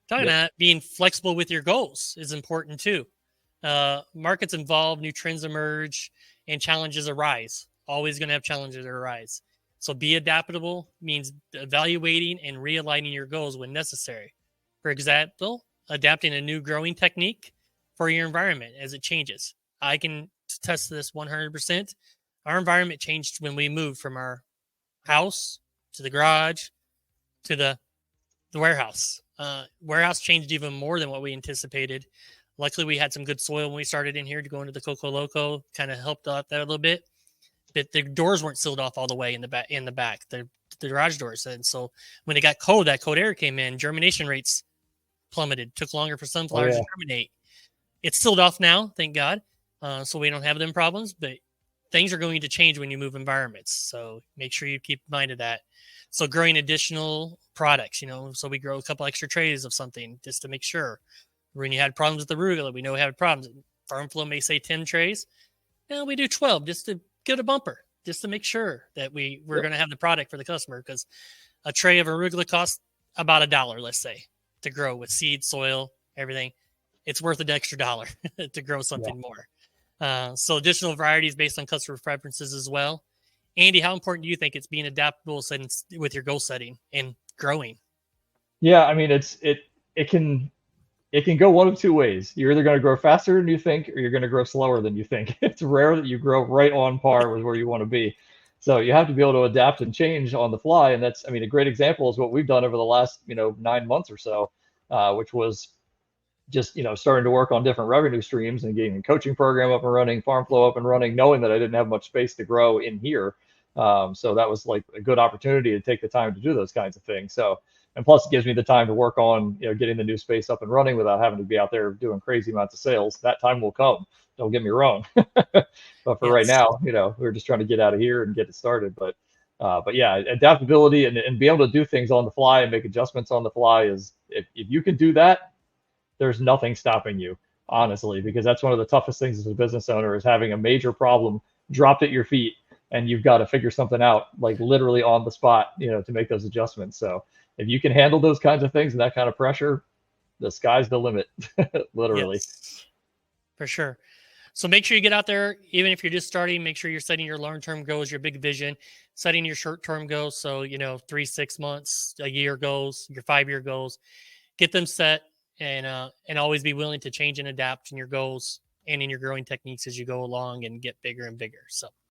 Talking about being flexible with your goals is important too. Markets evolve, new trends emerge, and challenges arise. Always going to have challenges arise. So be adaptable means evaluating and realigning your goals when necessary. For example, adapting a new growing technique for your environment as it changes. I can test this 100%. Our environment changed when we moved from our house to the garage to the warehouse. Warehouse changed even more than what we anticipated. Luckily, we had some good soil when we started in here to go into the Coco Loco, kind of helped out that a little bit. But the doors weren't sealed off all the way in the back, the garage doors. And so when it got cold, that cold air came in, germination rates plummeted. Took longer for sunflowers to germinate. It's sealed off now, thank God. So we don't have them problems, but things are going to change when you move environments. So make sure you keep in mind of that. So growing additional products, so we grow a couple extra trays of something just to make sure. When you had problems with the arugula, we know we had problems. Farm Flow may say 10 trays. We do 12 just to get a bumper, just to make sure that we're going to have the product for the customer, because a tray of arugula costs about $1, let's say, to grow with seed, soil, everything. It's worth an extra $1 to grow something more. So additional varieties based on customer preferences as well. Andy, how important do you think it's being adaptable with your goal setting and growing? Yeah, I mean, it can go one of two ways. You're either going to grow faster than you think, or you're going to grow slower than you think. It's rare that you grow right on par with where you want to be. So you have to be able to adapt and change on the fly. And that's, I mean, a great example is what we've done over the last, 9 months or so, which was just, starting to work on different revenue streams and getting a coaching program up and running, Farm Flow up and running, knowing that I didn't have much space to grow in here. So that was like a good opportunity to take the time to do those kinds of things. So, and plus it gives me the time to work on, getting the new space up and running without having to be out there doing crazy amounts of sales. That time will come. Don't get me wrong. But for right now, we're just trying to get out of here and get it started. But yeah, adaptability and be able to do things on the fly and make adjustments on the fly is, if you can do that, there's nothing stopping you, honestly, because that's one of the toughest things as a business owner, is having a major problem dropped at your feet and you've got to figure something out, like literally on the spot, to make those adjustments. So if you can handle those kinds of things and that kind of pressure, the sky's the limit, literally. Yes, for sure. So make sure you get out there, even if you're just starting, make sure you're setting your long-term goals, your big vision, setting your short-term goals. So, 3, 6 months, a year goals, your 5-year goals, get them set, and always be willing to change and adapt in your goals and in your growing techniques as you go along and get bigger and bigger. So